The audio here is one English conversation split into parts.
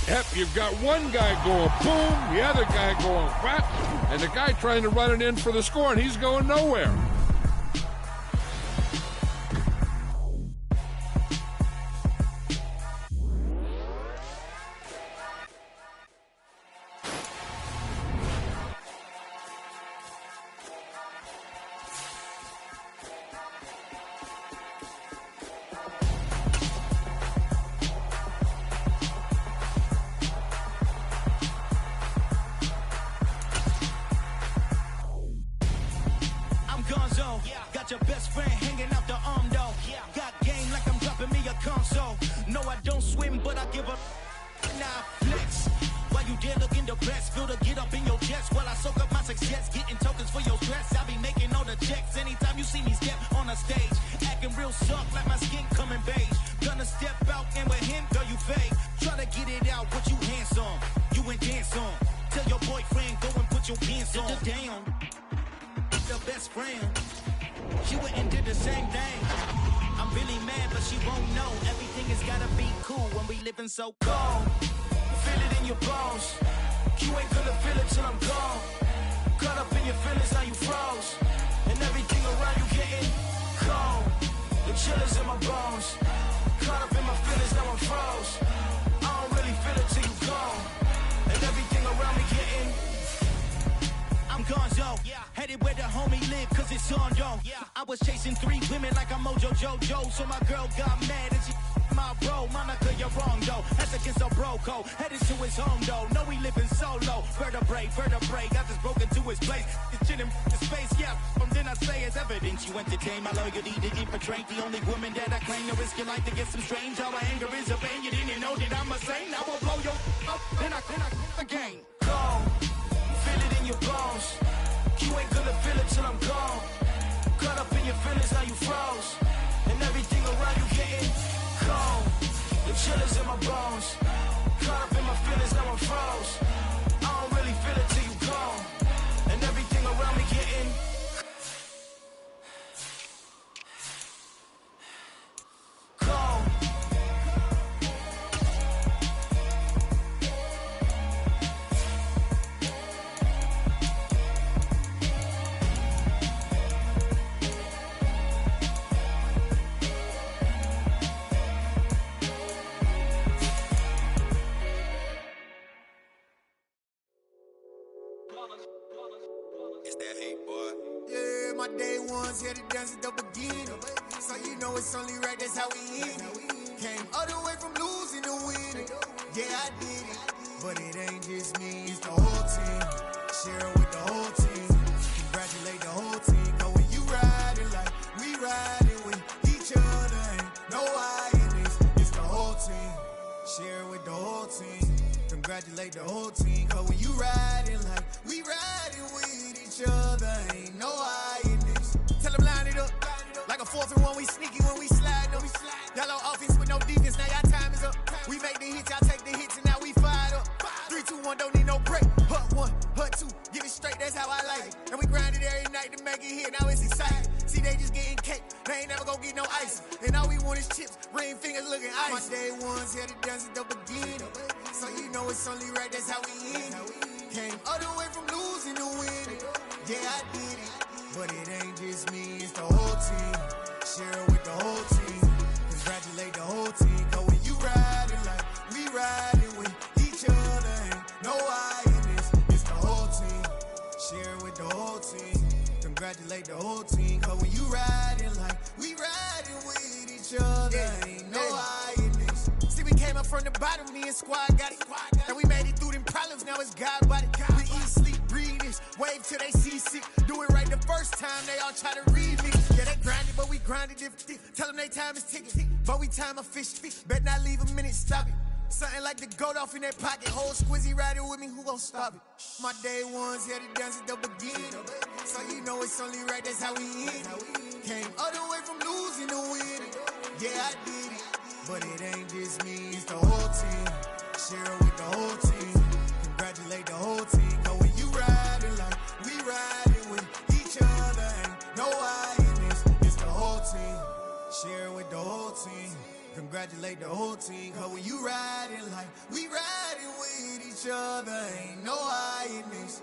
Yep, you've got one guy going boom, the other guy going whap, and the guy trying to run it in for the score, and he's going nowhere. Got your best friend hanging out the arm though. Got game like I'm dropping me a console. No, I don't swim, but I give a nah flex. While you there looking depressed, feel the get up in your chest while I soak up my success, getting tokens for your stress. I be making all the checks anytime you see me step on a stage, acting real soft like my skin coming beige. Gonna step out and with him, girl, you fake. Try to get it out, but you handsome, you ain't dance on. Tell your boyfriend go and put your pants on. Down, the best friend. She went and did the same thing. I'm really mad, but she won't know. Everything has gotta be cool when we living so cold. Feel it in your bones. You ain't gonna feel it till I'm gone. Caught up in your feelings, now you froze. And everything around you getting cold. The chill is in my bones. Caught up in my feelings, now I'm froze. I don't really feel it till you gone. And everything around me getting I'm gonzo, headed where the homie live, cause it's on though. I was chasing 3 women like I'm Mojo Jojo, so my girl got mad and she my bro. Monica, you're wrong though, that's against a bro code. Headed to his home though, know we living solo. Vertebrae, got this broken to his place. It's chin in the space, from then I say it's evidence. You entertain my loyalty to infiltrate. The only woman that I claim to risk your life to get some strange. All my anger is a pain, you didn't know that I'm a saint. I will blow your up, then I again. Go. Feel it in your bones. You ain't gonna feel it till I'm gone. Caught up in your feelings, now you froze. And everything around you getting cold. The chill is in my bones. Caught up in my feelings, now I'm froze. I don't really feel it till you gone. And everything around me getting cold. It's that hate, boy. Yeah, my day ones here to dance at the beginning. So you know it's only right, that's how we end it. Came all the way from losing to winning. Yeah, I did it. But it ain't just me, it's the whole team. Share it with the whole team. Congratulate the whole team. Cause when you riding like we riding with each other, ain't no I in this. It's the whole team. Share it with the whole team. Congratulate the whole team. Cause when you riding like we riding with each other, ain't no I in this. Tell them line it up. Like a 4th and 1, we sneaky when we slide them. Y'all on offense with no defense, now y'all time is up. We make the hits, y'all take the hits, and now we fired up. 3, 2, 1, don't need no break. Hut 1, hut 2, give it straight, that's how I like it. And we grind it every night to make it hit, now it's exciting. See, they just getting cake, they ain't never gonna get no ice. And all we want is chips, ring fingers looking ice. My day ones here to dance at the beginning. So you know it's only right, that's how we end it. Came all the way from losing to winning. Yeah, I did it. But it ain't just me, it's the whole team. Share it with the whole team. Congratulate the whole team. Cause when you riding like we riding with each other, ain't no I in this. It's the whole team. Share it with the whole team. Congratulate the whole team. Cause when you riding like we riding with each other, ain't no I in this. See, we came up from the bottom, me and squad got it. And we made it through them problems, now it's God body. We eat, sleep, breathe this, wave till they see sick. Do it right the first time, they all try to remix. Yeah, they grinded, but we grinded different. Tell them they time is ticking, but we time a fish feet. Bet not leave a minute, stop it. Something like the goat off in that pocket. Whole squizzy riding with me, who gon' stop it? My day ones here to dance at the beginning. So you know it's only right, that's how we end it. Came all the way from losing to winning. Yeah, I did it. But it ain't just me, it's the whole team. Share it with the whole team. Congratulate the whole team. Cause when you riding like we riding with each other, ain't no I in this. It's the whole team. Share it with the whole team. Congratulate the whole team. Cause when you riding like we riding with each other, ain't no hiding this.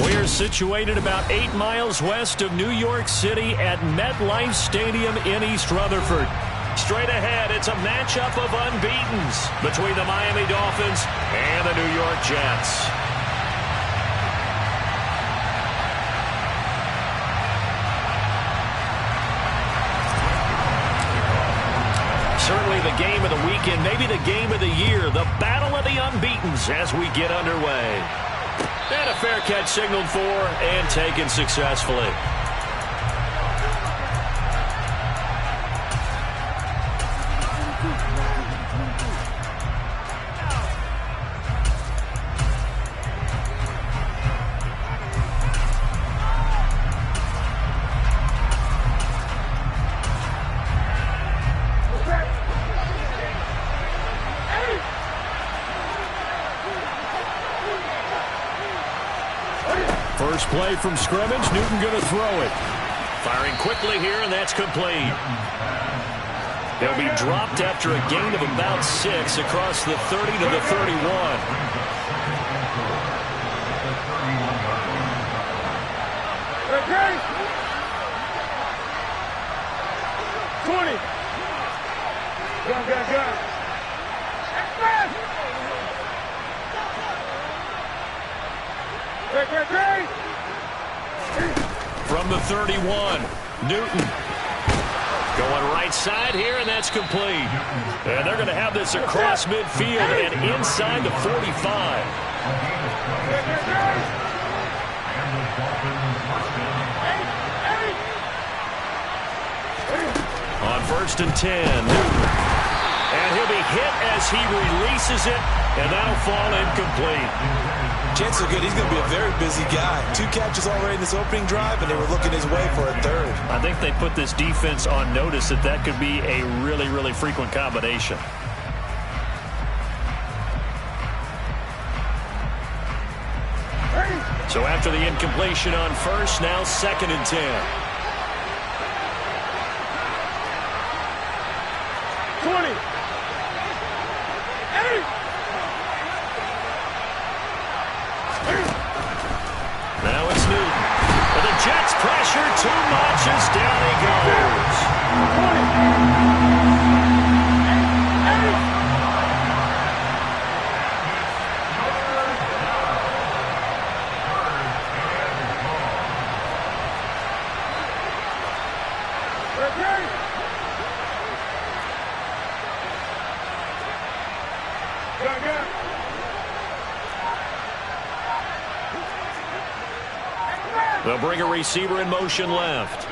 We're situated about 8 miles west of New York City at MetLife Stadium in East Rutherford. Straight ahead, it's a matchup of unbeatens between the Miami Dolphins and the New York Jets. Certainly the game of the weekend, maybe the game of the year, the battle of the unbeatens as we get underway. And a fair catch signaled for and taken successfully. First play from scrimmage, Newton going to throw it. Firing quickly here, and that's complete. He'll be dropped after a gain of about 6 across the 30 to the 31. Okay. 20. Gun. From the 31, Newton going right side here, and that's complete. And they're going to have this across midfield and inside the 45. On 1st and 10, Newton. And he'll be hit as he releases it, and that'll fall incomplete. Chances are good. He's going to be a very busy guy. 2 catches already in this opening drive, and they were looking his way for a 3rd. I think they put this defense on notice that that could be a really, really frequent combination. So after the incompletion on 1st, now 2nd and 10. 20. 8. Now it's Newton. But the Jets pressure too much as down he goes. 20. They'll bring a receiver in motion left.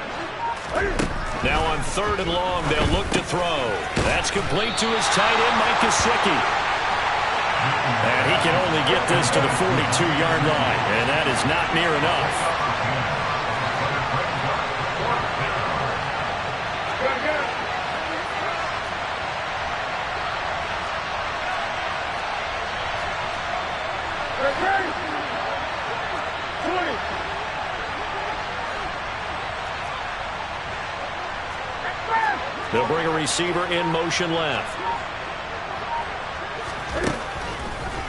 Now on 3rd and long, they'll look to throw. That's complete to his tight end, Mike Gesicki. And he can only get this to the 42-yard line, and that is not near enough. They'll bring a receiver in motion left.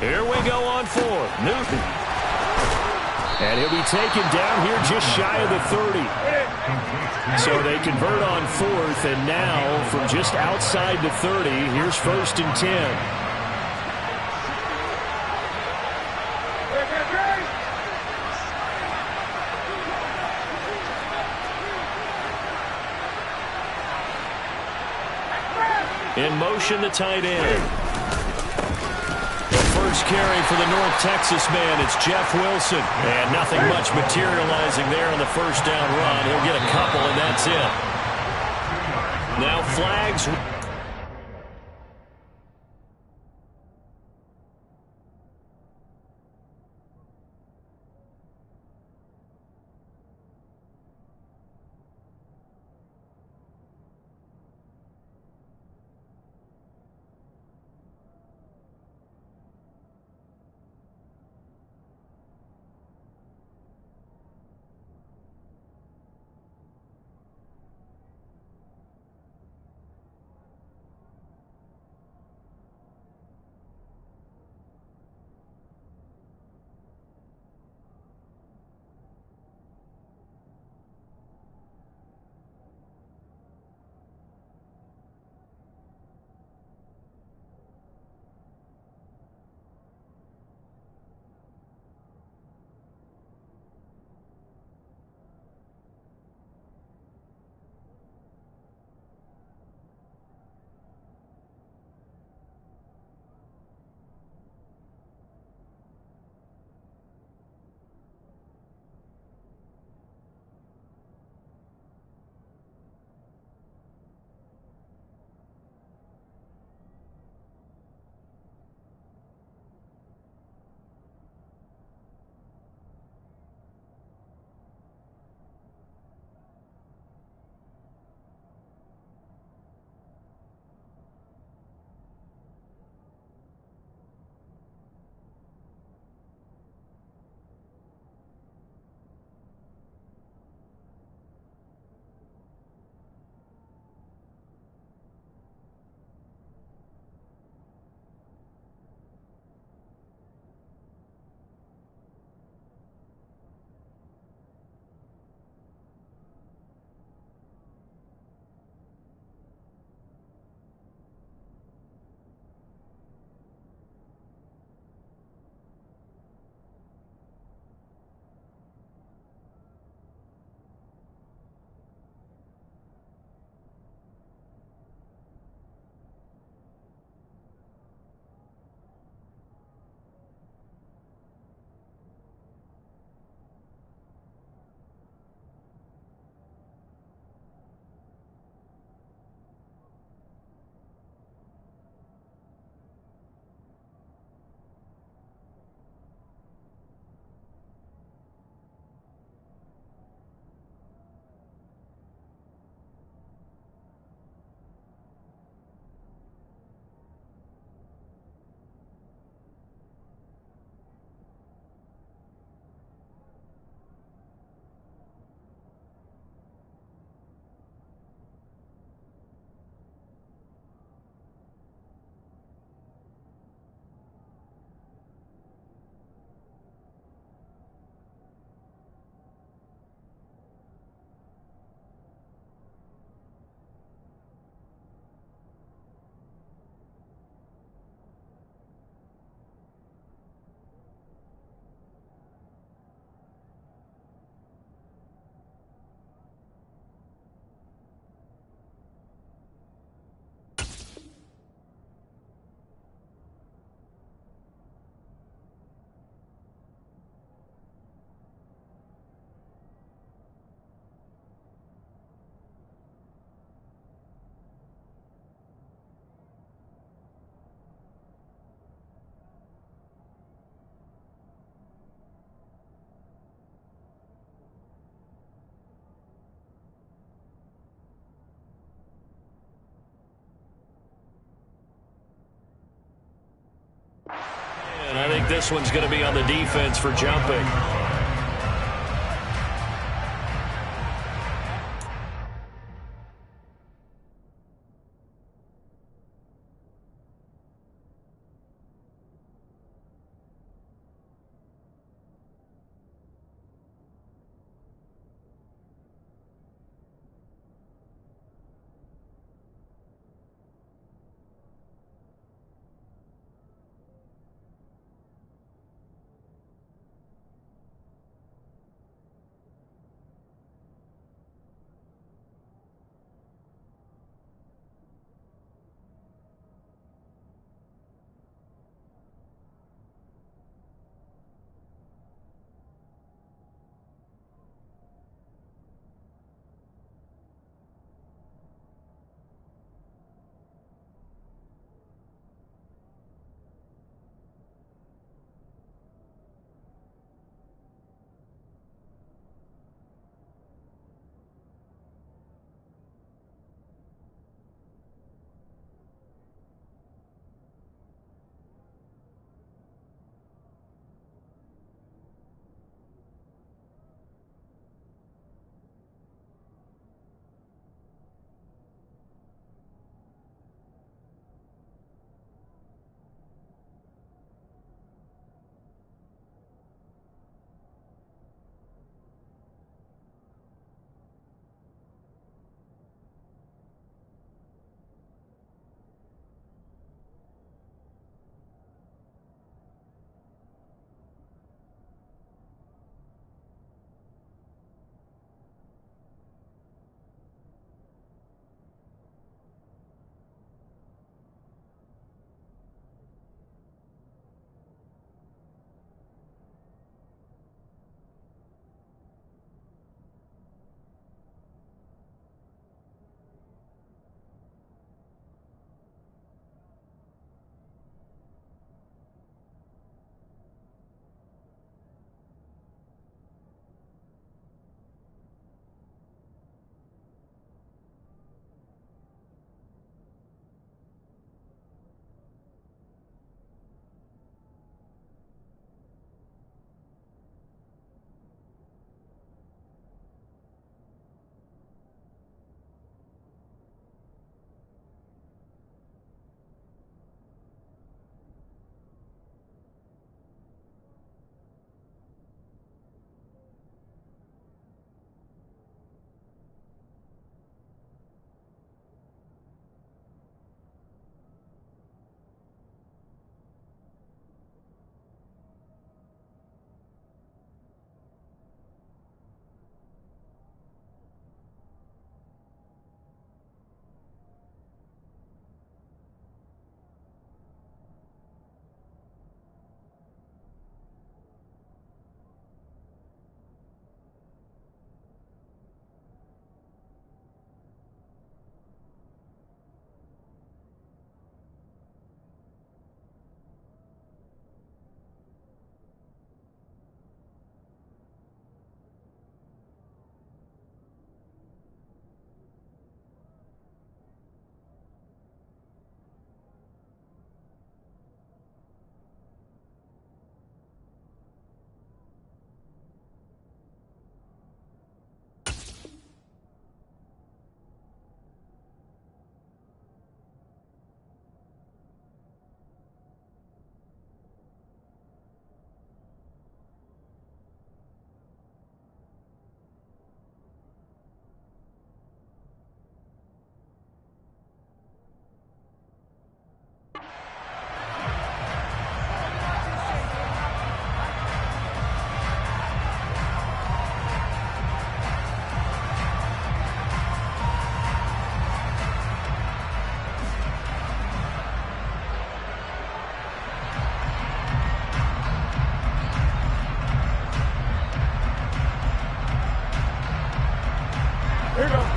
Here we go on 4th. Newton. And he'll be taken down here just shy of the 30. So they convert on 4th, and now from just outside the 30, here's 1st and 10. In motion, the tight end. The first carry for the North Texas man, it's Jeff Wilson. And nothing much materializing there on the first down run. He'll get a couple, and that's it. Now flags. think this one's going to be on the defense for jumping.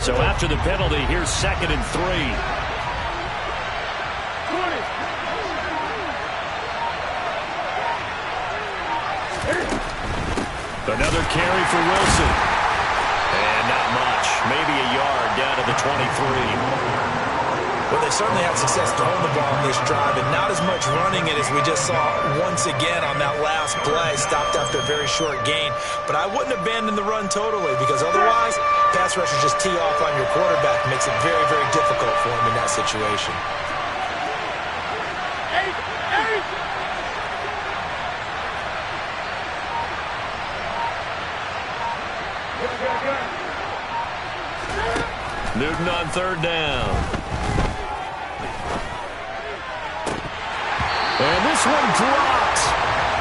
So after the penalty, here's 2nd and 3. 20. Another carry for Wilson. And not much. Maybe a yard down to the 23. Well, they certainly had success throwing the ball on this drive, and not as much running it as we just saw once again on that last play. Stopped after a very short gain. But I wouldn't abandon the run totally, because otherwise, pass rushers just tee off on your quarterback. Makes it very, very difficult for him in that situation. Newton on third down. And this one dropped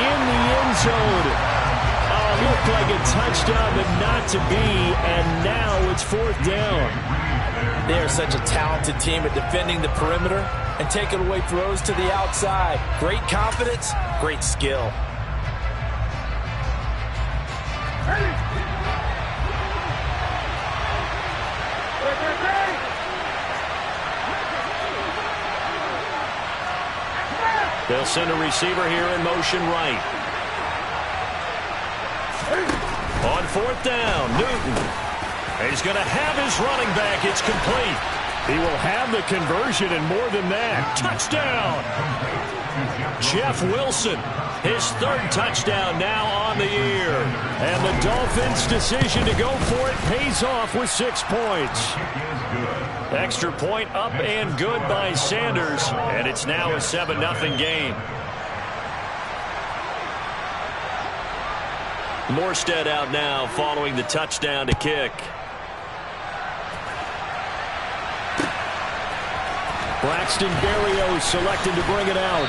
in the end zone. Looked like a touchdown, but not to be, and now it's fourth down. They are such a talented team at defending the perimeter and taking away throws to the outside. Great confidence, great skill. They'll send a receiver here in motion right. On fourth down, Newton. He's going to have his running back. It's complete. He will have the conversion and more than that. Touchdown! Jeff Wilson, his third touchdown now on the year. And the Dolphins' decision to go for it pays off with 6 points. Extra point up and good by Sanders, and it's now a 7-0 game. Morstead out now following the touchdown to kick. Braxton Berrios selected to bring it out.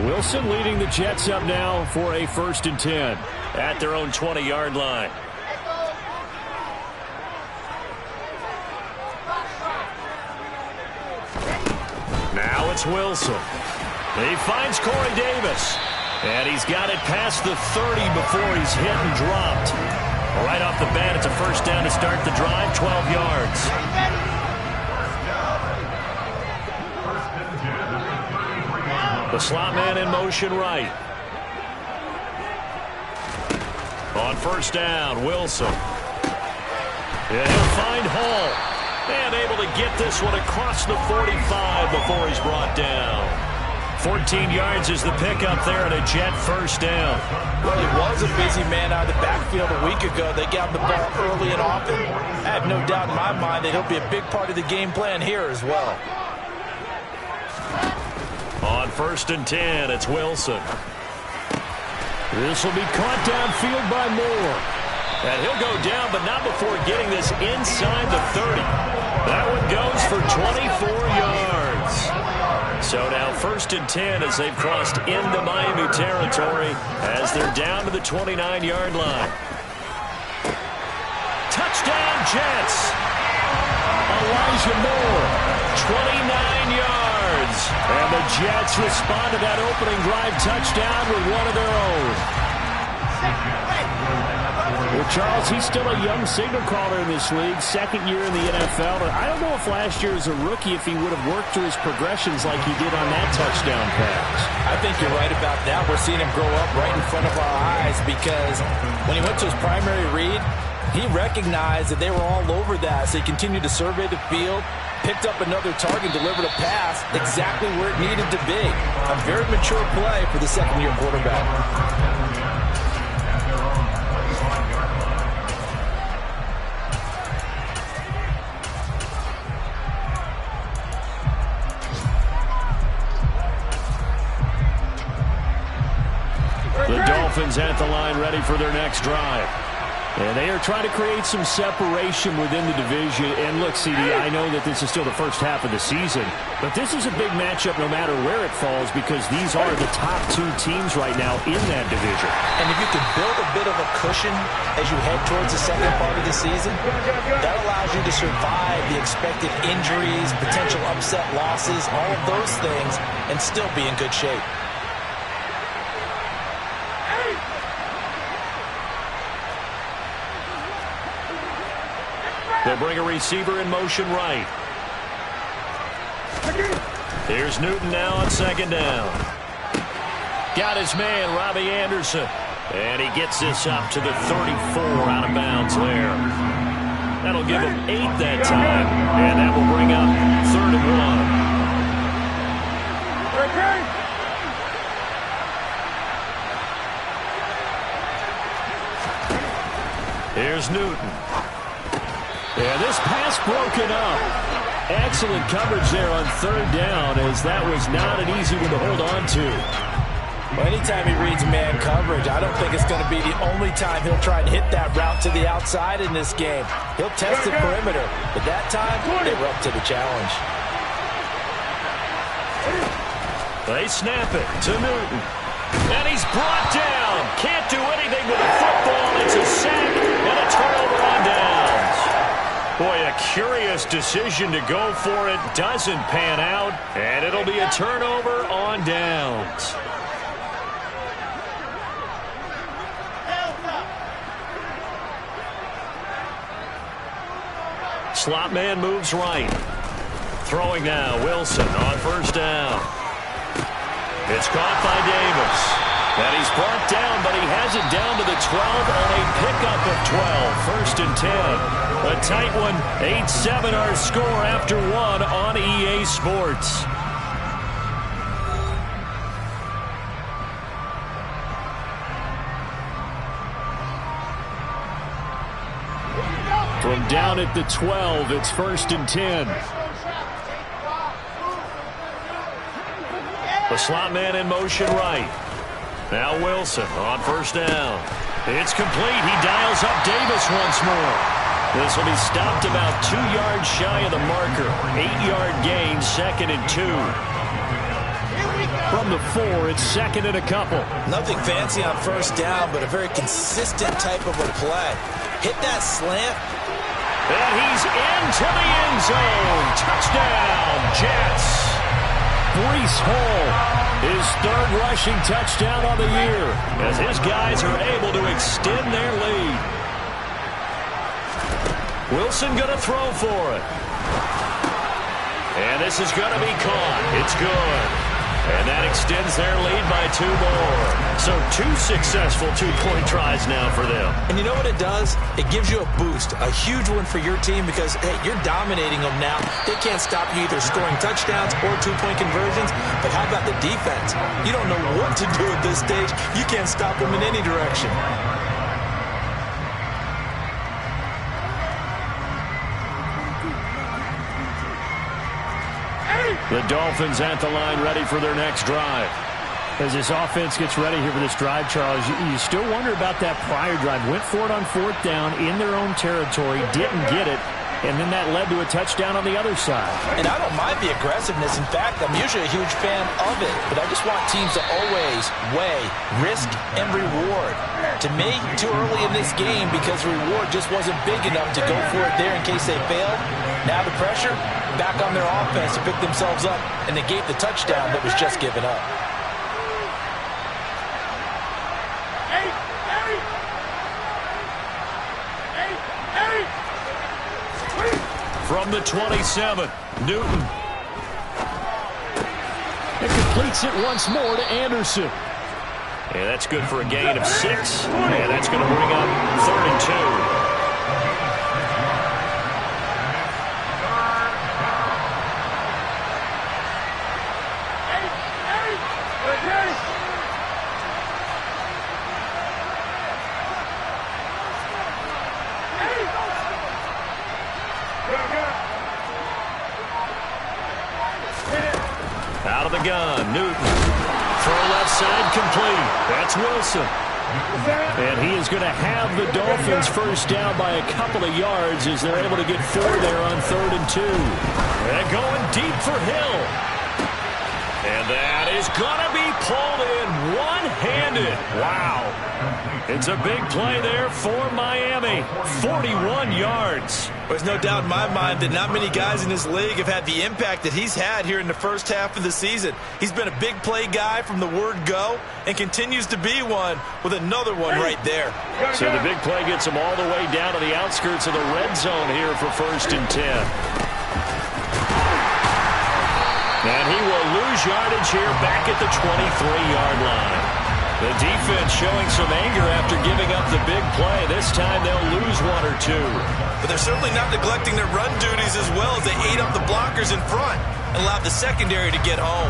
Wilson leading the Jets up now for a 1st and 10 at their own 20-yard line. Now it's Wilson. He finds Corey Davis. And he's got it past the 30 before he's hit and dropped. Right off the bat, it's a 1st down to start the drive, 12 yards. The slot man in motion right. On 1st down, Wilson. And he'll find Hall. And able to get this one across the 45 before he's brought down. 14 yards is the pickup there and a Jet 1st down. Well, he was a busy man out of the backfield a week ago. They got him the ball early and often. I have no doubt in my mind that he'll be a big part of the game plan here as well. On 1st and 10, it's Wilson. This will be caught downfield by Moore. And he'll go down, but not before getting this inside the 30. That one goes for 24 yards. So now 1st and 10 as they've crossed into Miami territory as they're down to the 29-yard line. Touchdown, Jets. Elijah Moore, 29 yards. And the Jets respond to that opening drive touchdown with one of their own. Well, Charles, he's still a young signal caller in this league, 2nd year in the NFL. And I don't know if last year as a rookie if he would have worked through his progressions like he did on that touchdown pass. I think you're right about that. We're seeing him grow up right in front of our eyes because when he went to his primary read, he recognized that they were all over that, so he continued to survey the field, picked up another target, delivered a pass exactly where it needed to be. A very mature play for the 2nd-year quarterback. The Dolphins at the line ready for their next drive. And they are trying to create some separation within the division. And look, CD, I know that this is still the first half of the season, but this is a big matchup no matter where it falls because these are the top two teams right now in that division. And if you can build a bit of a cushion as you head towards the second part of the season, that allows you to survive the expected injuries, potential upset losses, all of those things, and still be in good shape. They'll bring a receiver in motion right. Here's Newton now on second down. Got his man, Robbie Anderson. And he gets this up to the 34 out of bounds there. That'll give him 8 that time. And that will bring up 3rd and 1. Here's Newton. Yeah, this pass broken up. Excellent coverage there on 3rd down, as that was not an easy one to hold on to. Well, anytime he reads man coverage, I don't think it's going to be the only time he'll try and hit that route to the outside in this game. He'll test the perimeter, but that time, they were up to the challenge. They snap it to Newton. And he's brought down. Can't do anything with the football. It's a sack and a turnover on downs. Boy, a curious decision to go for it. Doesn't pan out. And it'll be a turnover on downs. Slot man moves right. Throwing now, Wilson on 1st down. It's caught by Davis. And he's brought down, but he has it down to the 12 on a pickup of 12. 1st and 10. A tight one. 8-7 our score after 1 on EA Sports. From down at the 12, it's 1st and 10. The slot man in motion right. Now Wilson on 1st down. It's complete. He dials up Davis once more. This will be stopped about 2 yards shy of the marker. 8-yard gain, 2nd and 2. From the 4, it's 2nd and a couple. Nothing fancy on 1st down, but a very consistent type of a play. Hit that slant. And he's into the end zone. Touchdown, Jets. Breece Hall, his 3rd rushing touchdown on the year, as his guys are able to extend their lead. Wilson going to throw for it. And this is going to be caught. It's good. And that extends their lead by 2 more. So 2 successful two-point tries now for them. And you know what it does? It gives you a boost, a huge one for your team because, hey, you're dominating them now. They can't stop you either scoring touchdowns or 2-point conversions. But how about the defense? You don't know what to do at this stage. You can't stop them in any direction. The Dolphins at the line ready for their next drive. As this offense gets ready here for this drive, Charles, you still wonder about that prior drive. Went for it on 4th down in their own territory, didn't get it, and then that led to a touchdown on the other side. And I don't mind the aggressiveness. In fact, I'm usually a huge fan of it, but I just want teams to always weigh risk and reward. To me, too early in this game because the reward just wasn't big enough to go for it there in case they failed. Now the pressure back on their offense to pick themselves up and negate the touchdown that was just given up. From the 27, Newton. And completes it once more to Anderson. And that's good for a gain of 6. And that's going to bring up 3rd and 2. Out of the gun, Newton. Throw left side complete. That's Wilson. And he is going to have the Dolphins first down by a couple of yards as they're able to get 4 there on 3rd and 2. They're going deep for Hill. And that is going to be pulled in one-handed. Wow. It's a big play there for Miami. 41 yards. There's no doubt in my mind that not many guys in this league have had the impact that he's had here in the first half of the season. He's been a big play guy from the word go and continues to be one with another one right there. So the big play gets him all the way down to the outskirts of the red zone here for 1st and 10. And he will lose yardage here back at the 23-yard line. The defense showing some anger after giving up the big play. This time they'll lose 1 or 2. But they're certainly not neglecting their run duties as well as they ate up the blockers in front and allowed the secondary to get home.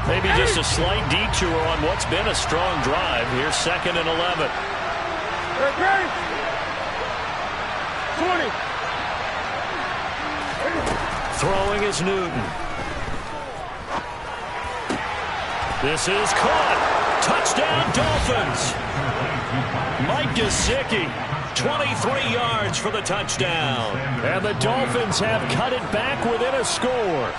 Maybe just a slight detour on what's been a strong drive. Here's 2nd and 11. Okay. 20. Throwing is Newton. This is caught. Touchdown, Dolphins. Mike Gesicki, 23 yards for the touchdown. And the Dolphins have cut it back within a score.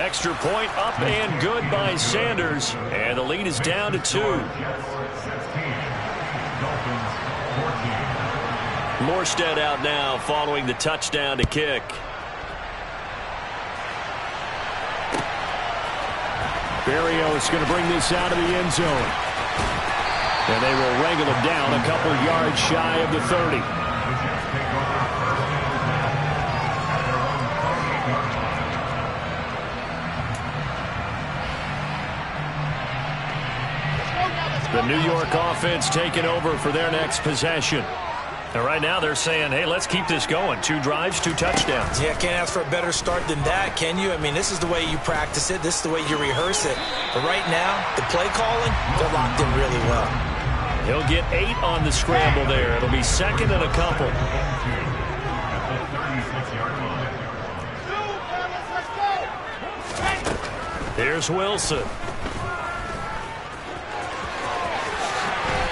Extra point up and good by Sanders. And the lead is down to 2. Morstead out now following the touchdown to kick. Berrios going to bring this out of the end zone. And they will wrangle him down a couple yards shy of the 30. The New York offense taking over for their next possession. And right now they're saying, hey, let's keep this going. 2 drives, 2 touchdowns. Yeah, can't ask for a better start than that, can you? I mean, this is the way you practice it. This is the way you rehearse it. But right now, the play calling, they're locked in really well. He'll get 8 on the scramble there. It'll be 2nd and a couple. Here's Wilson.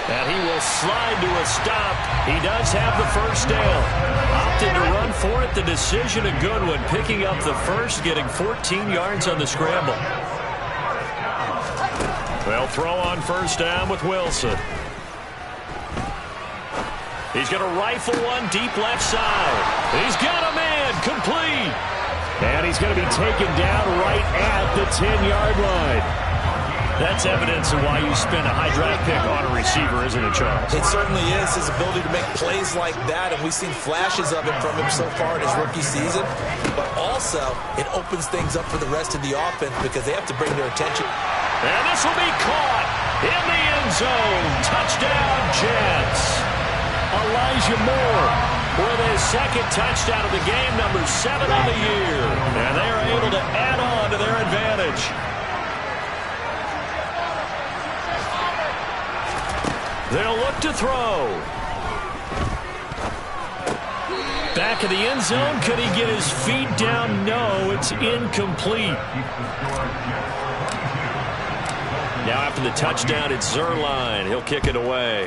And he will slide to a stop. He does have the first down. Opted to run for it. The decision a good one. Picking up the first, getting 14 yards on the scramble. They'll throw on first down with Wilson. He's going to rifle one deep left side. He's got a man complete. And he's going to be taken down right at the 10-yard line. That's evidence of why you spend a high draft pick on a receiver, isn't it, Charles? It certainly is. His ability to make plays like that, and we've seen flashes of it from him so far in his rookie season. But also, it opens things up for the rest of the offense because they have to bring their attention. And this will be caught in the end zone. Touchdown, Jets. Elijah Moore with his 2nd touchdown of the game, number 7 on the year. And they are able to add on to their advantage. They'll look to throw. Back of the end zone. Could he get his feet down? No, it's incomplete. Now after the touchdown, it's Zuerlein. He'll kick it away.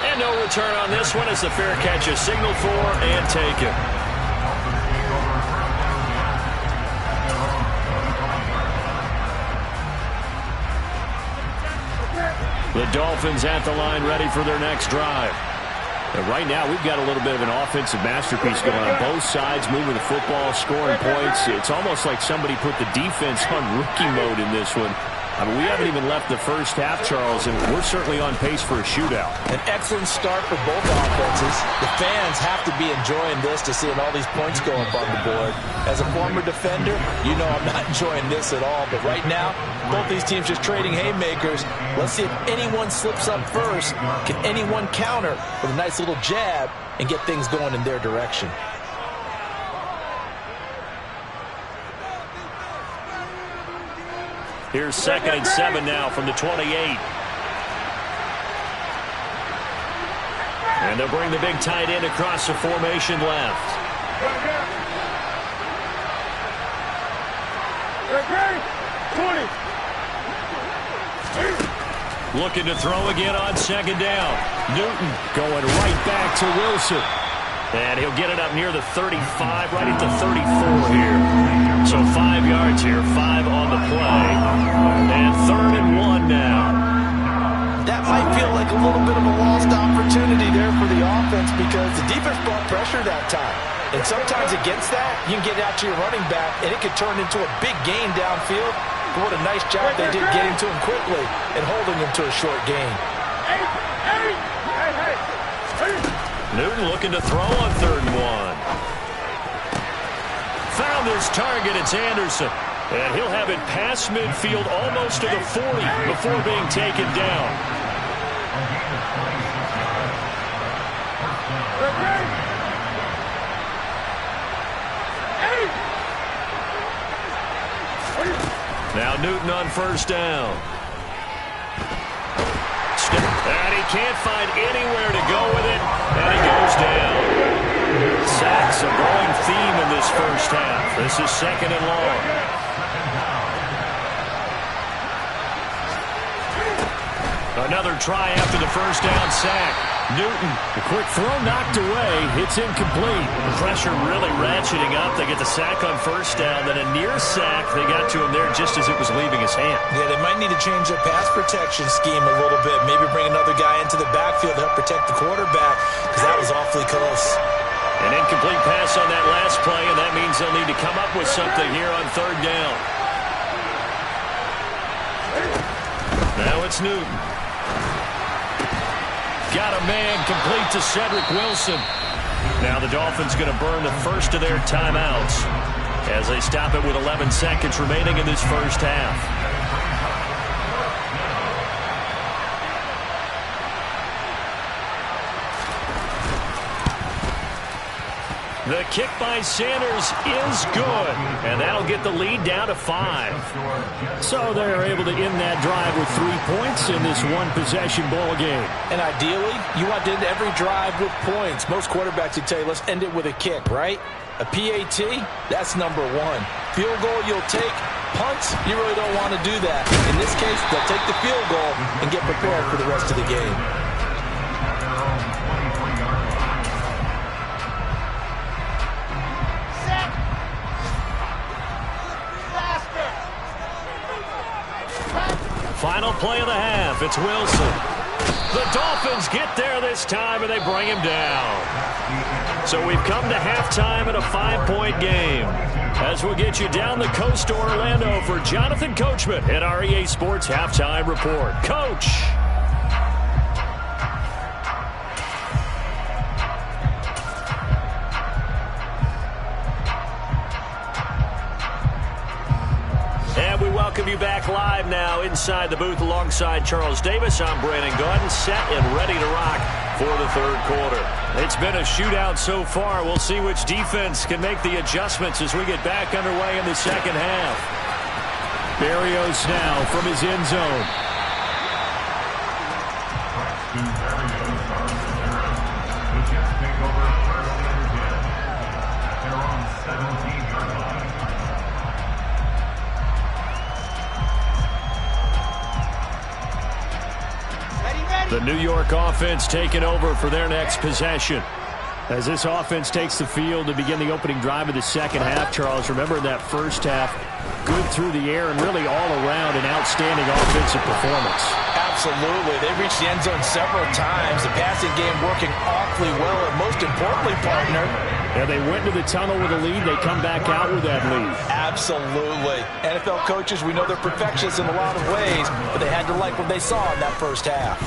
And no return on this one as the fair catch is signaled for and taken. The Dolphins at the line ready for their next drive. And right now we've got a little bit of an offensive masterpiece going on both sides, moving the football, scoring points. It's almost like somebody put the defense on rookie mode in this one. I mean, we haven't even left the first half, Charles, and we're certainly on pace for a shootout. An excellent start for both offenses. The fans have to be enjoying this to seeing all these points go up on the board. As a former defender, you know I'm not enjoying this at all. But right now, both these teams just trading haymakers. Let's see if anyone slips up first. Can anyone counter with a nice little jab and get things going in their direction? Here's 2nd and 7 now from the 28. And they'll bring the big tight end across the formation left. Looking to throw again on second down. Newton going right back to Wilson. And he'll get it up near the 35, right at the 34 here. So 5 yards here, 5 on the play. And 3rd and 1 now. That might feel like a little bit of a lost opportunity there for the offense because the defense brought pressure that time. And sometimes against that, you can get out to your running back, and it could turn into a big gain downfield. But what a nice job they did getting to him quickly and holding him to a short gain. Newton looking to throw on 3rd and 1. Found his target. It's Anderson. And he'll have it past midfield almost to the 40 before being taken down. Now Newton on 1st down. And he can't find anywhere to go with it, and he goes down. Sacks a growing theme in this first half. This is 2nd and long. Another try after the 1st down sack. Newton, the quick throw knocked away. It's incomplete. The pressure really ratcheting up. They get the sack on 1st down. Then a near sack. They got to him there just as it was leaving his hand. Yeah, they might need to change their pass protection scheme a little bit. Maybe bring another guy into the backfield to help protect the quarterback because that was awfully close. An incomplete pass on that last play, and that means they'll need to come up with something here on 3rd down. Now it's Newton. Got a man complete to Cedric Wilson. Now the Dolphins going to burn the first of their timeouts as they stop it with 11 seconds remaining in this first half. The kick by Sanders is good, and that'll get the lead down to 5. So they're able to end that drive with 3 points in this one-possession ball game. And ideally, you want to end every drive with points. Most quarterbacks would tell you, let's end it with a kick, right? A PAT, that's number 1. Field goal you'll take. Punts, you really don't want to do that. In this case, they'll take the field goal and get prepared for the rest of the game. Final play of the half. It's Wilson. The Dolphins get there this time, and they bring him down. So we've come to halftime in a 5-point game. As we'll get you down the coast to Orlando for Jonathan Coachman at our EA Sports Halftime Report. Coach. And we welcome you back live now inside the booth alongside Charles Davis. I'm Brandon Gaudin, set and ready to rock for the 3rd quarter. It's been a shootout so far. We'll see which defense can make the adjustments as we get back underway in the 2nd half. Berrios now from his end zone. The New York offense taking over for their next possession. As this offense takes the field to begin the opening drive of the 2nd half, Charles, remember in that first half, good through the air and really all around an outstanding offensive performance. Absolutely. They reached the end zone several times. The passing game working awfully well, and most importantly, partner, yeah, they went to the tunnel with a lead. They come back out with that lead. Absolutely. NFL coaches, we know they're perfectionists in a lot of ways, but they had to like what they saw in that first half.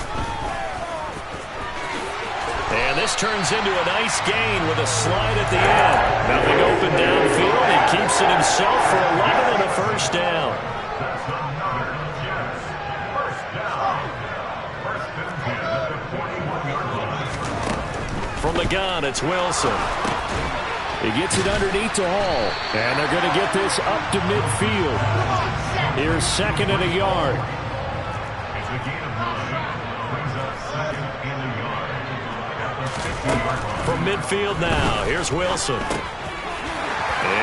And this turns into a nice gain with a slide at the end. Nothing open downfield. He keeps it himself for 11 and a 1st down. From the gun, it's Wilson. He gets it underneath to Hall. And they're going to get this up to midfield. Here's 2nd and a yard. From midfield now, here's Wilson.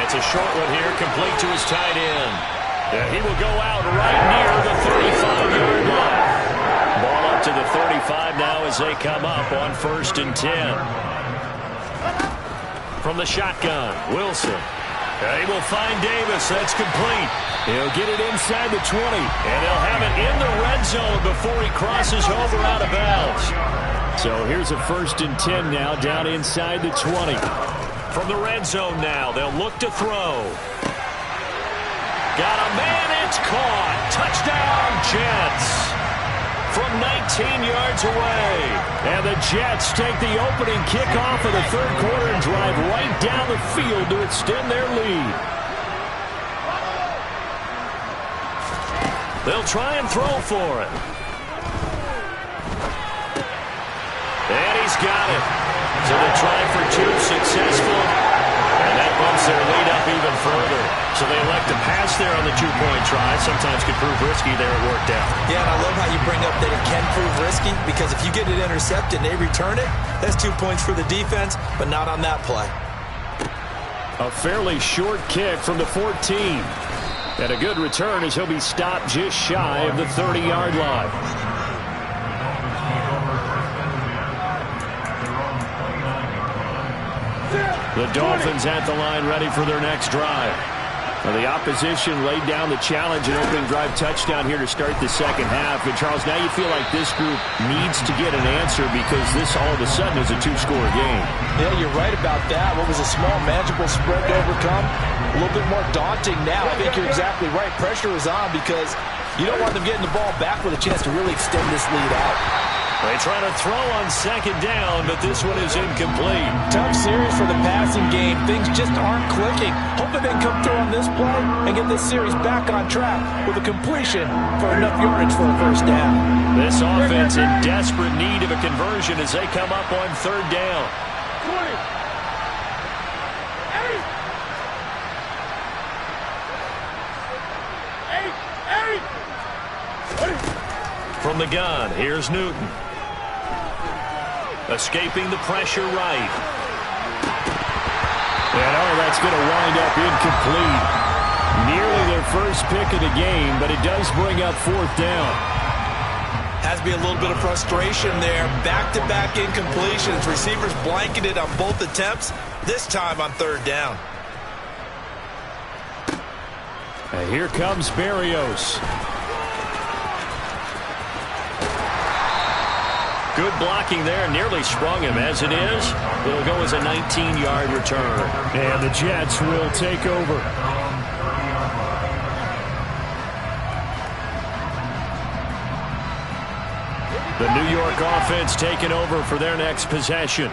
It's a short one here, complete to his tight end. And he will go out right near the 35-yard line. Ball up to the 35 now as they come up on 1st and 10. From the shotgun, Wilson. He will find Davis. That's complete. He'll get it inside the 20. And he'll have it in the red zone before he crosses over out of bounds. So here's a 1st and 10 now down inside the 20. From the red zone now, they'll look to throw. Got a man, it's caught. Touchdown, Jets. From 19 yards away. And the Jets take the opening kickoff of the 3rd quarter and drive right down the field to extend their lead. They'll try and throw for it. And he's got it. So they try for 2, successful. And that bumps their lead up even further. So they elect to pass there on the 2-point try. Sometimes could prove risky. There it worked out. Yeah, and I love how you bring up that it can prove risky, because if you get it intercepted and they return it, that's 2 points for the defense, but not on that play. A fairly short kick from the 14. And a good return as he'll be stopped just shy of the 30-yard line. The Dolphins at the line ready for their next drive. Well, the opposition laid down the challenge and opening drive touchdown here to start the 2nd half. And, Charles, now you feel like this group needs to get an answer because this all of a sudden is a 2-score game. Yeah, you're right about that. What was a small, manageable spread to overcome, a little bit more daunting now. I think you're exactly right. Pressure is on because you don't want them getting the ball back with a chance to really extend this lead out. They try to throw on 2nd down, but this one is incomplete. Tough series for the passing game. Things just aren't clicking. Hoping they can come through on this play and get this series back on track with a completion for enough yardage for a 1st down. This offense in desperate need of a conversion as they come up on 3rd down. 20. From the gun, here's Newton. Escaping the pressure right. And that's going to wind up incomplete. Nearly their first pick of the game, but it does bring up 4th down. Has to be a little bit of frustration there. Back-to-back incompletions. Receivers blanketed on both attempts, this time on 3rd down. And here comes Berrios. Good blocking there, nearly sprung him. As it is, it'll go as a 19-yard return. And the Jets will take over. The New York offense taking over for their next possession.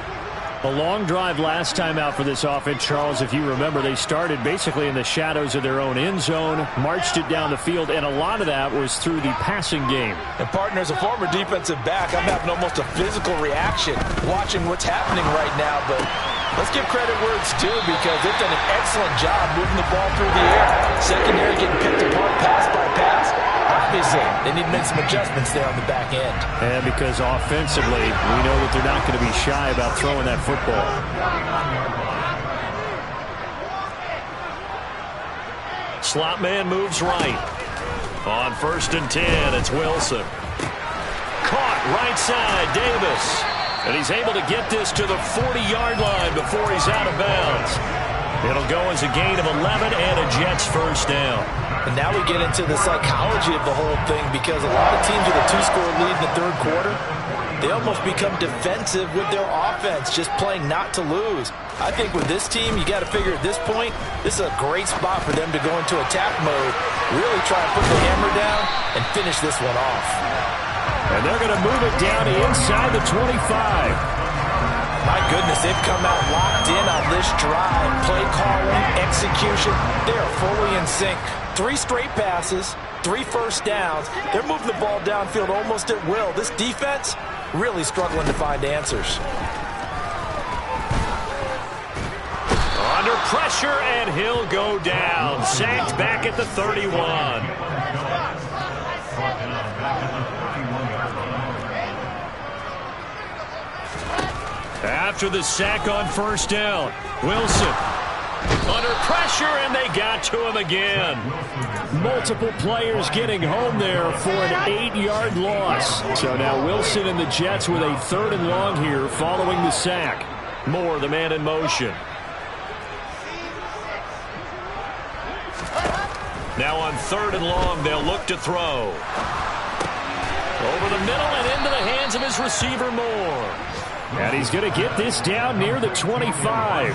A long drive last time out for this offense, Charles. If you remember, they started basically in the shadows of their own end zone, marched it down the field, and a lot of that was through the passing game. And, partner, as a former defensive back, I'm having almost a physical reaction watching what's happening right now. But let's give credit where it's due, because they've done an excellent job moving the ball through the air. Secondary getting picked apart pass by pass. Obviously, they need to make some adjustments there on the back end. And because offensively, we know that they're not going to be shy about throwing that football. Slot man moves right. On 1st and 10, it's Wilson. Caught right side, Davis. And he's able to get this to the 40-yard line before he's out of bounds. It'll go as a gain of 11 and a Jets 1st down. And now we get into the psychology of the whole thing, because a lot of teams with a 2-score lead in the 3rd quarter, they almost become defensive with their offense, just playing not to lose. I think with this team, you got to figure at this point, this is a great spot for them to go into attack mode, really try and put the hammer down and finish this one off. And they're going to move it down to inside the 25. My goodness, they've come out locked in on this drive. Play calling, execution, they are fully in sync. 3 straight passes, 3 1st downs. They're moving the ball downfield almost at will. This defense really struggling to find answers. Under pressure, and he'll go down. Sacked back at the 31. After the sack on 1st down, Wilson. Under pressure, and they got to him again. Multiple players getting home there for an 8-yard loss. So now Wilson and the Jets with a 3rd and long here following the sack. Moore, the man in motion. Now on 3rd and long, they'll look to throw. Over the middle and into the hands of his receiver, Moore. And he's going to get this down near the 25.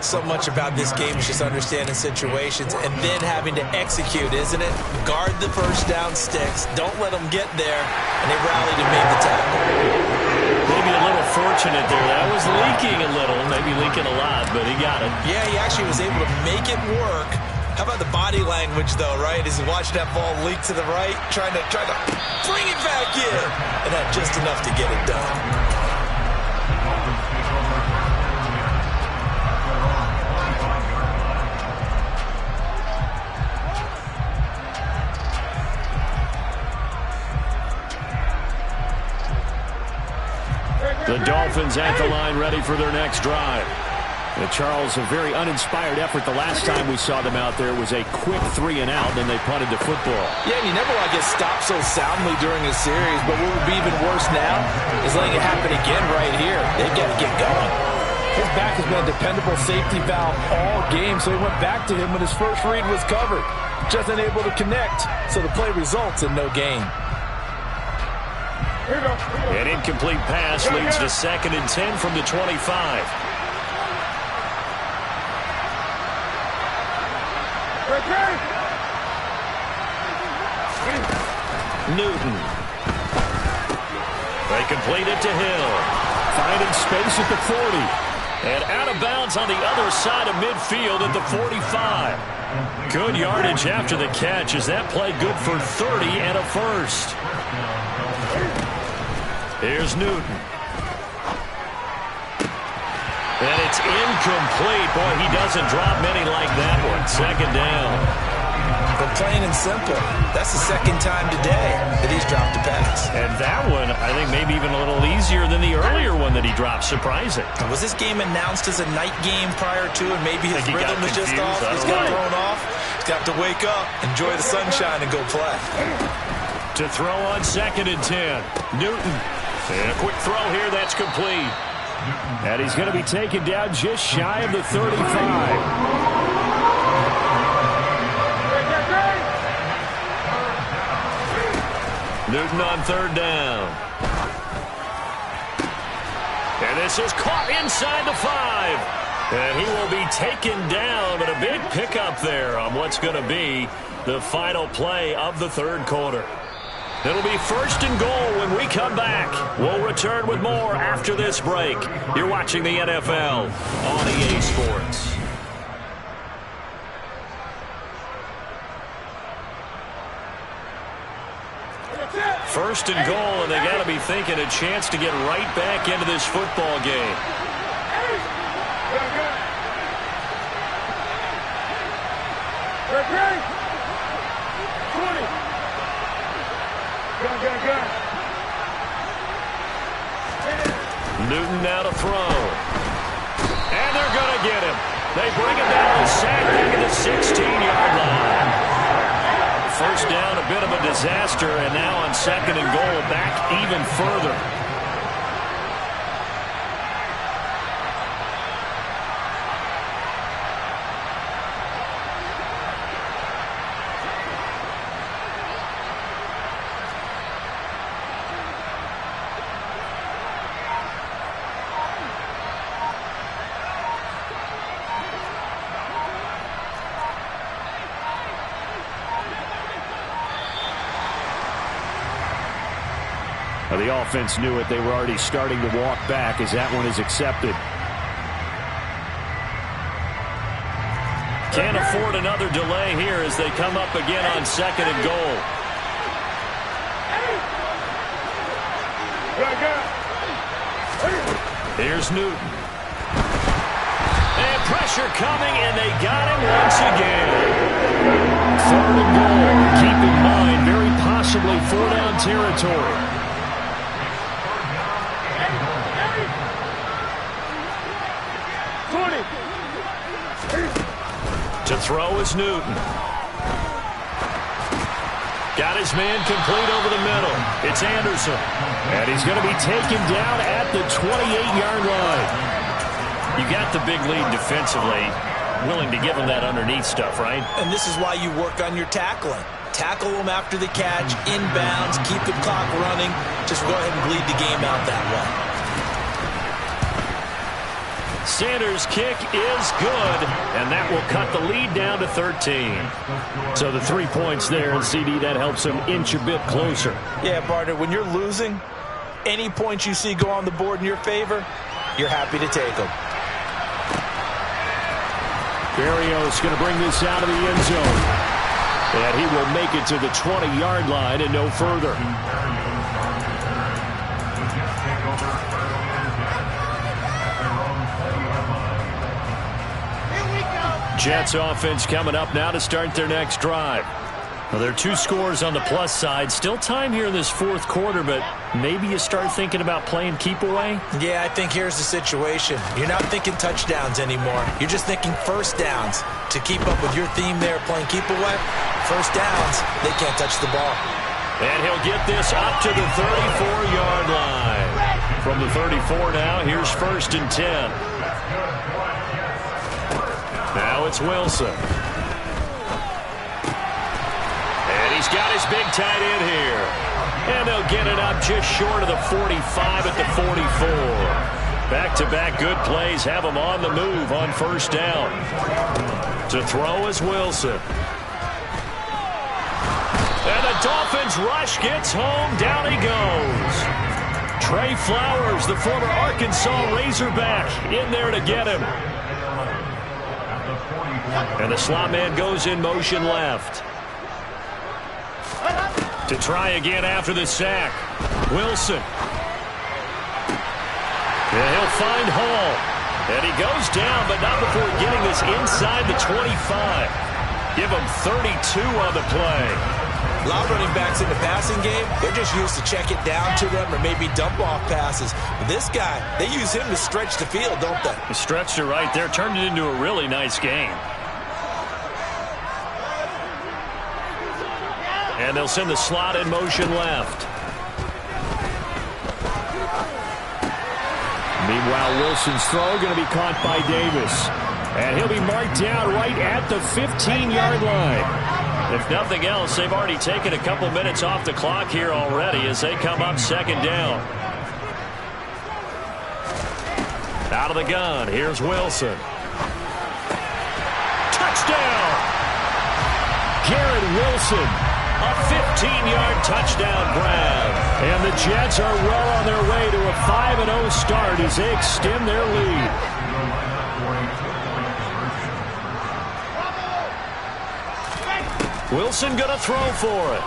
So much about this game is just understanding situations and then having to execute, isn't it? Guard the first down sticks. Don't let them get there. And they rallied and made the tackle. Maybe a little fortunate there. That was leaking a little. Maybe leaking a lot, but he got it. Yeah, he actually was able to make it work. How about the body language, though, right? As he watched that ball leak to the right, trying to bring it back in. And had just enough to get it done. The Dolphins at the line ready for their next drive. Charles, a very uninspired effort the last time we saw them out there was a quick 3 and out, and they punted the football. Yeah, and you never want to get stopped so soundly during a series, but what would be even worse now is letting it happen again right here. They got to get going. His back has been a dependable safety valve all game, so he went back to him when his first read was covered. Just unable to connect, so the play results in no gain. An incomplete pass leads to 2nd and 10 from the 25. Newton. They complete it to Hill. Finding space at the 40. And out of bounds on the other side of midfield at the 45. Good yardage after the catch as that play good for 30 and a first. Here's Newton. And it's incomplete. Boy, he doesn't drop many like that one. 2nd down. But plain and simple, that's the 2nd time today that he's dropped a pass. And that one, I think maybe even a little easier than the earlier one that he dropped. Surprising. Was this game announced as a night game prior to, and maybe his rhythm was just off? He's got thrown off. He's got to wake up, enjoy the sunshine, and go play. To throw on 2nd and 10. Newton. And a quick throw here, that's complete. And he's going to be taken down just shy of the 35. Newton on 3rd down. And this is caught inside the 5. And he will be taken down, but a big pickup there on what's going to be the final play of the 3rd quarter. It'll be 1st and goal when we come back. We'll return with more after this break. You're watching the NFL on EA Sports. First and goal, and they got to be thinking a chance to get right back into this football game. Newton now to throw. And they're going to get him. They bring him down and sack back at the 16-yard line. First down, a bit of a disaster, and now on 2nd and goal, back even further. The offense knew it. They were already starting to walk back as that one is accepted. Can't afford another delay here as they come up again on 2nd and goal. Here's Newton. And pressure coming, and they got him once again. 3rd and goal. Keep in mind, very possibly 4-down territory. The throw is Newton. Got his man complete over the middle. It's Anderson. And he's going to be taken down at the 28-yard line. You got the big lead defensively. Willing to give him that underneath stuff, right? And this is why you work on your tackling. Tackle them after the catch, inbounds, keep the clock running. Just go ahead and bleed the game out that way. Sanders' kick is good, and that will cut the lead down to 13. So the 3 points there, and CD, that helps them inch a bit closer. Yeah, partner, when you're losing, any points you see go on the board in your favor, you're happy to take them. Berrios going to bring this out of the end zone. And he will make it to the 20-yard line and no further. Jets offense coming up now to start their next drive. Well, there are 2 scores on the plus side. Still time here in this fourth quarter, but maybe you start thinking about playing keep away? Yeah, I think here's the situation. You're not thinking touchdowns anymore. You're just thinking first downs. To keep up with your theme there, playing keep away, first downs, they can't touch the ball. And he'll get this up to the 34-yard line. From the 34 now, here's 1st and 10. Now it's Wilson. And he's got his big tight end here. And they'll get it up just short of the 45 at the 44. Back-to-back good plays have him on the move on first down. To throw is Wilson. And the Dolphins rush gets home. Down he goes. Trey Flowers, the former Arkansas Razorback, in there to get him. And the slot man goes in motion left. To try again after the sack. Wilson. And he'll find Hall. And he goes down, but not before getting this inside the 25. Give him 32 on the play. A lot of running backs in the passing game, they're just used to check it down to them or maybe dump off passes. But this guy, they use him to stretch the field, don't they? He stretched it right there, turned it into a really nice game. And they'll send the slot in motion left. Meanwhile, Wilson's throw going to be caught by Davis. And he'll be marked down right at the 15-yard line. If nothing else, they've already taken a couple minutes off the clock here already as they come up second down. Out of the gun, here's Wilson. Touchdown! Garrett Wilson, a 15-yard touchdown grab. And the Jets are well on their way to a 5-0 start as they extend their lead. Wilson going to throw for it.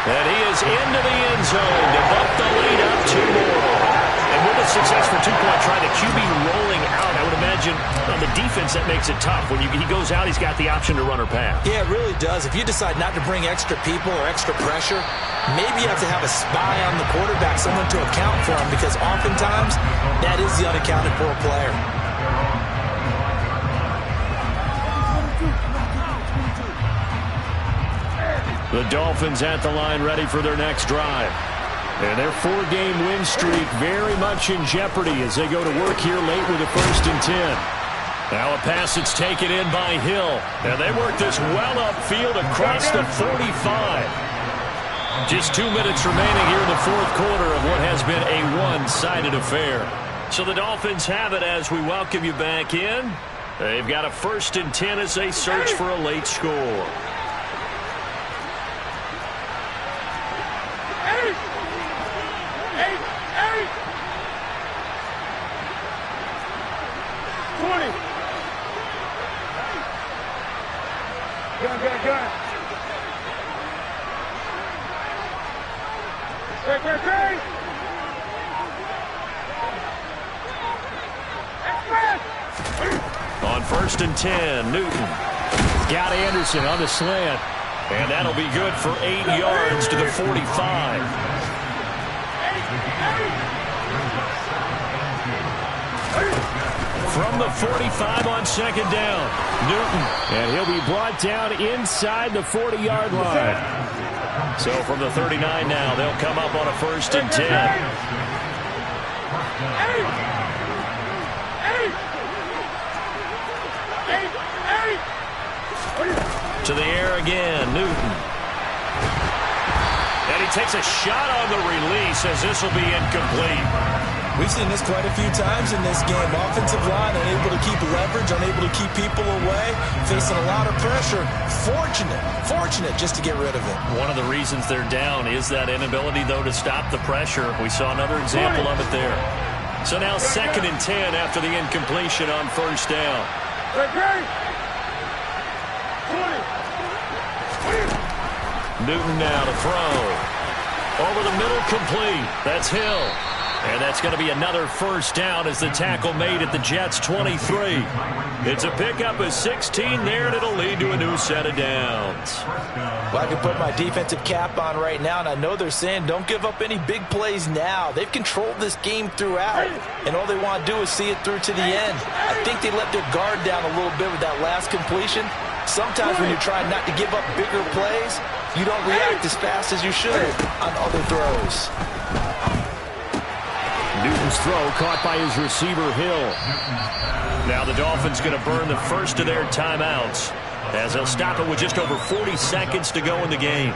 And he is into the end zone to bump the lead up 2 more. And with a successful 2-point try, the QB rolling out, I would imagine on the defense that makes it tough. When he goes out, he's got the option to run or pass. Yeah, it really does. If you decide not to bring extra people or extra pressure, maybe you have to have a spy on the quarterback, someone to account for him, because oftentimes that is the unaccounted for player. The Dolphins at the line ready for their next drive. And their 4-game win streak very much in jeopardy as they go to work here late with a 1st and 10. Now a pass that's taken in by Hill. And they work this well upfield across the 45. Just 2 minutes remaining here in the fourth quarter of what has been a one-sided affair. So the Dolphins have it as we welcome you back in. They've got a 1st and 10 as they search for a late score. 20. Gun. Hey. On 1st and 10, Newton. Got Anderson on the slant. And that'll be good for 8 yards to the 45. from the 45 on second down. Newton. And he'll be brought down inside the 40-yard line. So from the 39 now, they'll come up on a 1st and 10. To the air again, Newton. And he takes a shot on the release as this will be incomplete. We've seen this quite a few times in this game. Offensive line unable to keep leverage, unable to keep people away, facing a lot of pressure. Fortunate just to get rid of it. One of the reasons they're down is that inability, though, to stop the pressure. We saw another example of it there. So now 2nd and 10 after the incompletion on 1st down. Newton now to throw. Over the middle, complete. That's Hill. And that's going to be another 1st down as the tackle made at the Jets' 23. It's a pickup of 16 there, and it'll lead to a new set of downs. Well, I can put my defensive cap on right now, and I know they're saying don't give up any big plays now. They've controlled this game throughout, and all they want to do is see it through to the end. I think they let their guard down a little bit with that last completion. Sometimes when you're trying not to give up bigger plays, you don't react as fast as you should on other throws. Newton's throw caught by his receiver, Hill. Now the Dolphins going to burn the first of their timeouts as they'll stop it with just over 40 seconds to go in the game.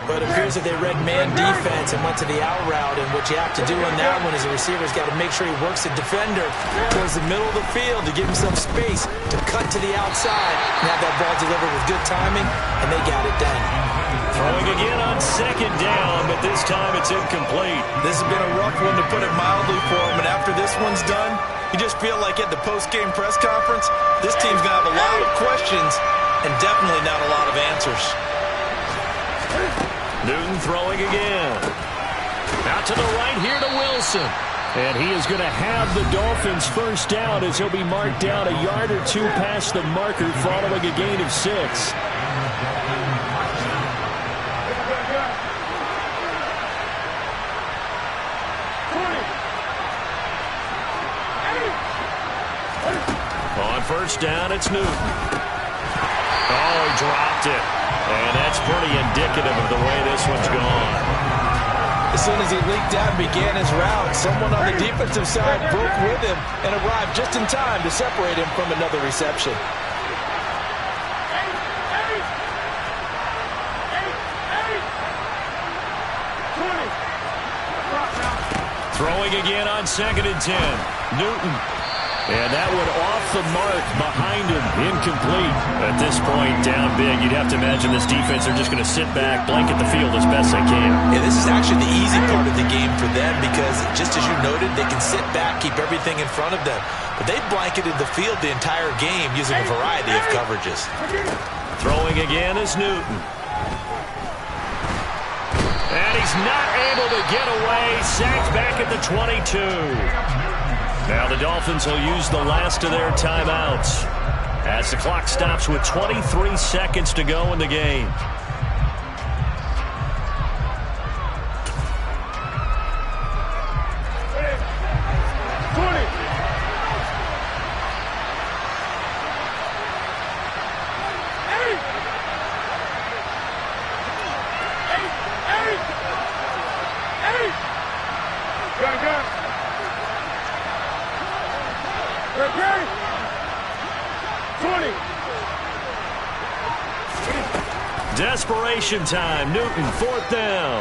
But it appears that they read man defense and went to the out route, and what you have to do on that one is the receiver's got to make sure he works the defender towards the middle of the field to give him some space to cut to the outside and have that ball delivered with good timing, and they got it done. Throwing again on 2nd down, but this time it's incomplete. This has been a rough one, to put it mildly, for him, and after this one's done, you just feel like at the post-game press conference, this team's going to have a lot of questions and definitely not a lot of answers. Newton throwing again. Out to the right here to Wilson. And he is going to have the Dolphins 1st down as he'll be marked down a yard or two past the marker following a gain of 6. On 1st down, it's Newton. Oh, he dropped it. And that's pretty indicative of the way this one's gone. As soon as he leaked out and began his route, someone on the defensive side broke with him and arrived just in time to separate him from another reception. Throwing again on 2nd and 10. Newton. And that one off the mark behind him. Incomplete. At this point, down big. You'd have to imagine this defense are just going to sit back, blanket the field as best they can. Yeah, this is actually the easy part of the game for them because, just as you noted, they can sit back, keep everything in front of them. But they've blanketed the field the entire game using a variety of coverages. Throwing again is Newton. And he's not able to get away. Sacked back at the 22. Now the Dolphins will use the last of their timeouts as the clock stops with 23 seconds to go in the game. Desperation time. Newton, 4th down.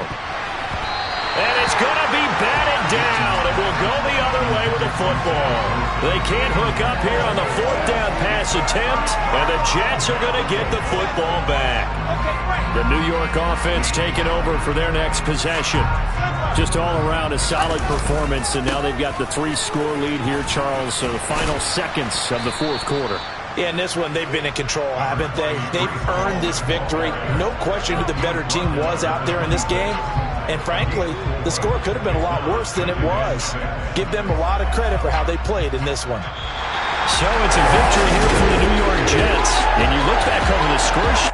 And it's going to be batted down. It will go the other way with the football. They can't hook up here on the 4th down pass attempt, and the Jets are going to get the football back. The New York offense taking over for their next possession. Just all around a solid performance, and now they've got the 3-score lead here, Charles. So the final seconds of the 4th quarter. Yeah, in this one, they've been in control, haven't they? They've earned this victory. No question who the better team was out there in this game. And frankly, the score could have been a lot worse than it was. Give them a lot of credit for how they played in this one. So it's a victory here for the New York Jets. And you look back over the score